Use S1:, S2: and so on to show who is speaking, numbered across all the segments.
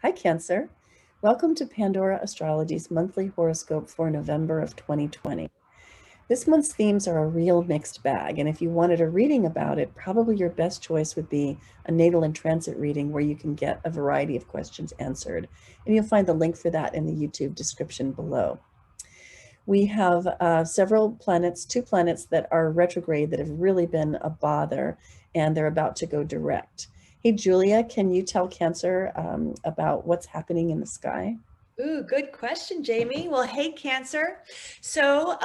S1: Hi, Cancer. Welcome to Pandora Astrology's monthly horoscope for November of 2020. This month's themes are a real mixed bag, and if you wanted a reading about it, probably your best choice would be a Natal and Transit reading where you can get a variety of questions answered. And you'll find the link for that in the YouTube description below. We have several planets, two planets that are retrograde that have really been a bother, and they're about to go direct. Hey, Julia, can you tell Cancer about what's happening in the sky?
S2: Ooh, good question, Jamie. Well, hey, Cancer. So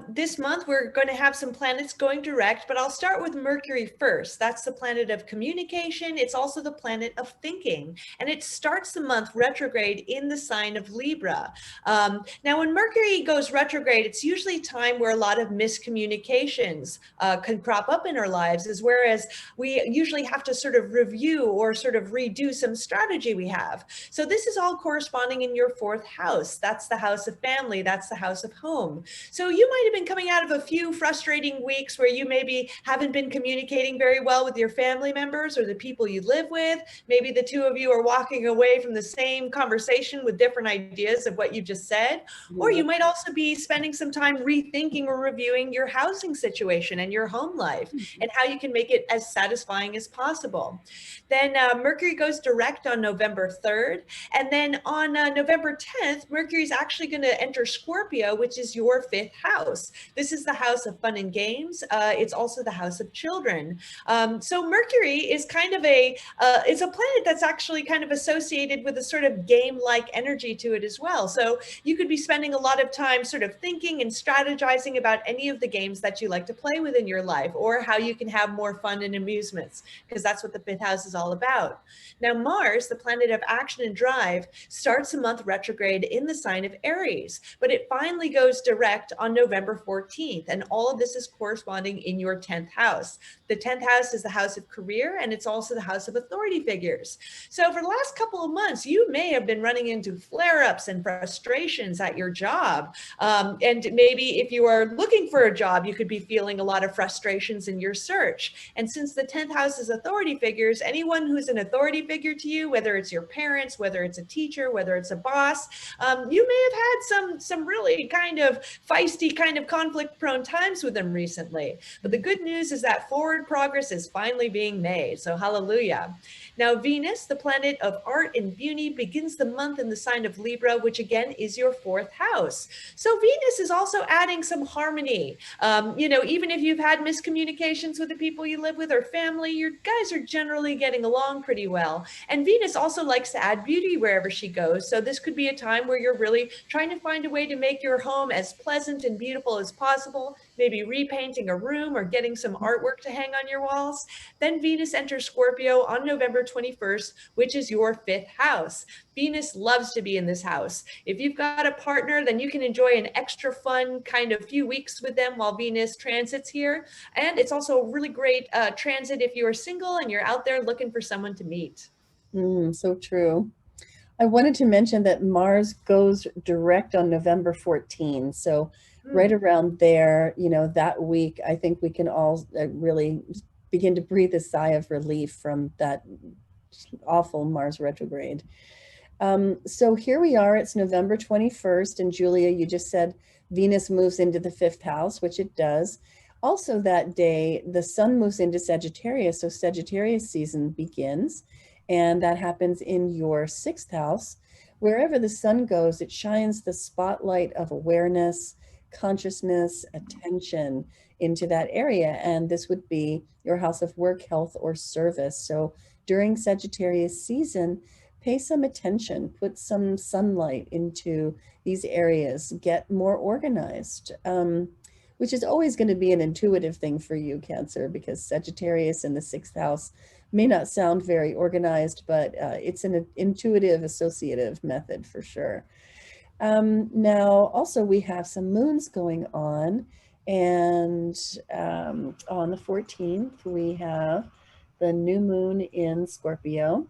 S2: this month we're going to have some planets going direct, but I'll start with Mercury first. That's the planet of communication. It's also the planet of thinking, and it starts the month retrograde in the sign of Libra. Now, when Mercury goes retrograde, it's usually a time where a lot of miscommunications can crop up in our lives, as whereas we usually have to sort of review or sort of redo some strategy we have. So this is all corresponding in your fourth house. That's the house of family. That's the house of home. So you might have been coming out of a few frustrating weeks where you maybe haven't been communicating very well with your family members or the people you live with. Maybe the two of you are walking away from the same conversation with different ideas of what you just said. Or
S1: Yeah.
S2: you might also be spending some time rethinking or reviewing your housing situation and your home life and how you can make it as satisfying as possible. Then Mercury goes direct on November 3rd. And then on November 10th, Mercury is actually going to enter Scorpio, which is your fifth house. This is the house of fun and games. It's also the house of children. So Mercury is kind of it's a planet that's actually kind of associated with a sort of game-like energy to it as well. So you could be spending a lot of time sort of thinking and strategizing about any of the games that you like to play with in your life, or how you can have more fun and amusements, because that's what the fifth house is all about. Now, Mars, the planet of action and drive, starts the month retrograde in the sign of Aries, but it finally goes direct on November 14th. And all of this is corresponding in your 10th house. The 10th house is the house of career, and it's also the house of authority figures. So for the last couple of months, you may have been running into flare-ups and frustrations at your job. And maybe if you are looking for a job, you could be feeling a lot of frustrations in your search. And since the 10th house is authority figures, anyone who's an authority figure to you, whether it's your parents, whether it's a teacher, whether it's a boss, you may have had some really kind of feisty, kind of conflict-prone times with them recently. But the good news is that forward progress is finally being made. So hallelujah. Now, Venus, the planet of art and beauty, begins the month in the sign of Libra, which again is your fourth house. So Venus is also adding some harmony. Even if you've had miscommunications with the people you live with or family, your guys are generally getting along pretty well. And Venus also likes to add beauty wherever she goes. So this could be a time where you're really trying to find a way to make your home as pleasant and beautiful as possible, maybe repainting a room or getting some artwork to hang on your walls. Then Venus enters Scorpio on November 21st, which is your fifth house. Venus loves to be in this house. If you've got a partner, then you can enjoy an extra fun kind of few weeks with them while Venus transits here. And it's also a really great transit if you are single and you're out there looking for someone to meet.
S1: So true. I wanted to mention that Mars goes direct on November 14. So right
S2: Mm.
S1: around there, that week, I think we can all really begin to breathe a sigh of relief from that awful Mars retrograde. So here we are, it's November 21st, and Julia, you just said Venus moves into the fifth house, which it does. Also that day, the sun moves into Sagittarius, so Sagittarius season begins, and that happens in your sixth house. Wherever the sun goes, it shines the spotlight of awareness, consciousness, attention into that area, and this would be your house of work, health, or service. So during Sagittarius season, pay some attention, put some sunlight into these areas, get more organized, which is always going to be an intuitive thing for you, Cancer, because Sagittarius in the sixth house may not sound very organized, but it's an intuitive associative method for sure. Now, also we have some moons going on, and on the 14th, we have the new moon in Scorpio.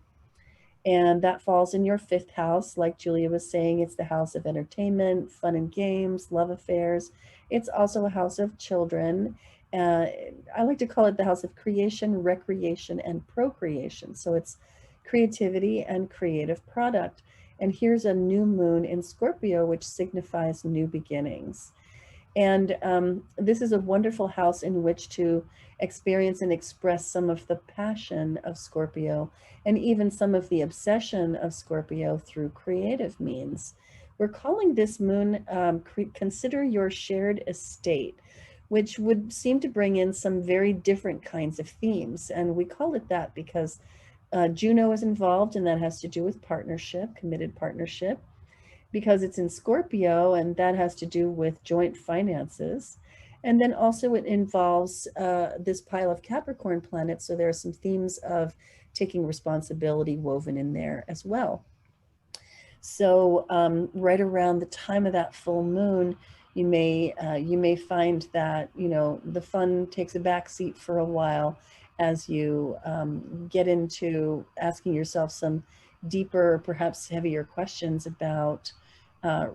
S1: And that falls in your fifth house. Like Julia was saying, it's the house of entertainment, fun and games, love affairs. It's also a house of children. I like to call it the house of creation, recreation, and procreation. So it's creativity, and creative product. And here's a new moon in Scorpio, which signifies new beginnings. And this is a wonderful house in which to experience and express some of the passion of Scorpio and even some of the obsession of Scorpio through creative means. We're calling this moon Consider Your Shared Estate, which would seem to bring in some very different kinds of themes. And we call it that because Juno is involved, and that has to do with partnership, committed partnership, because it's in Scorpio, and that has to do with joint finances. And then also it involves this pile of Capricorn planets, so there are some themes of taking responsibility woven in there as well. So right around the time of that full moon, you may find that the fun takes a back seat for a while as you get into asking yourself some deeper, perhaps heavier questions about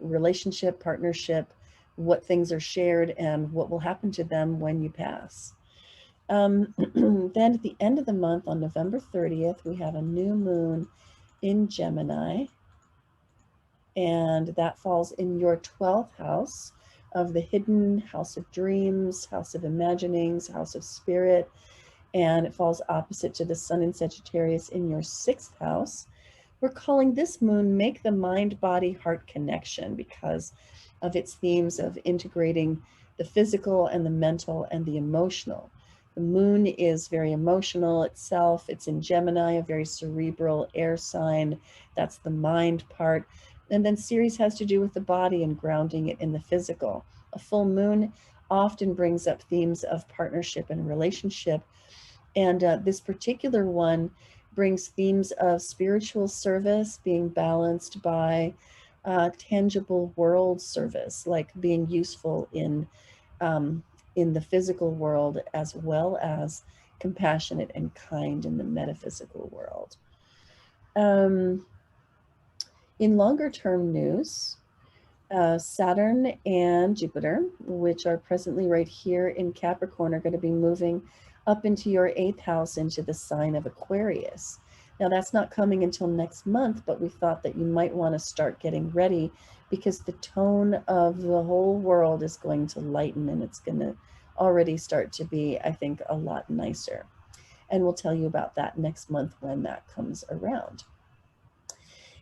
S1: relationship, partnership, what things are shared, and what will happen to them when you pass. Then at the end of the month, on November 30th, we have a new moon in Gemini, and that falls in your 12th house of the hidden, house of dreams, house of imaginings, house of spirit, and it falls opposite to the sun in Sagittarius in your 6th house. We're calling this moon Make the Mind, Body, Heart Connection because of its themes of integrating the physical and the mental and the emotional. The moon is very emotional itself. It's in Gemini, a very cerebral air sign. That's the mind part. And then Ceres has to do with the body and grounding it in the physical. A full moon often brings up themes of partnership and relationship. And this particular one brings themes of spiritual service being balanced by tangible world service, like being useful in the physical world as well as compassionate and kind in the metaphysical world. In longer term news, Saturn and Jupiter, which are presently right here in Capricorn, are going to be moving up into your 8th house into the sign of Aquarius. Now that's not coming until next month, but we thought that you might want to start getting ready because the tone of the whole world is going to lighten, and it's going to already start to be, I think, a lot nicer. And we'll tell you about that next month when that comes around.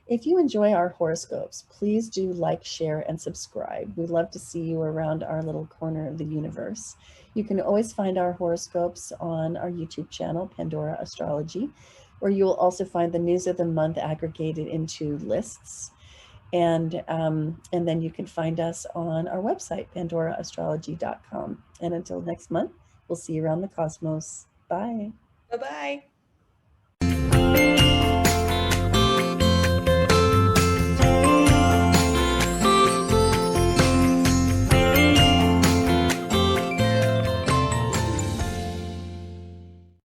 S1: If you enjoy our horoscopes, please do like, share, and subscribe. We'd love to see you around our little corner of the universe. You can always find our horoscopes on our YouTube channel, Pandora Astrology, where you will also find the news of the month aggregated into lists. And then you can find us on our website, pandoraastrology.com. And until next month, we'll see you around the cosmos. Bye.
S2: Bye-bye.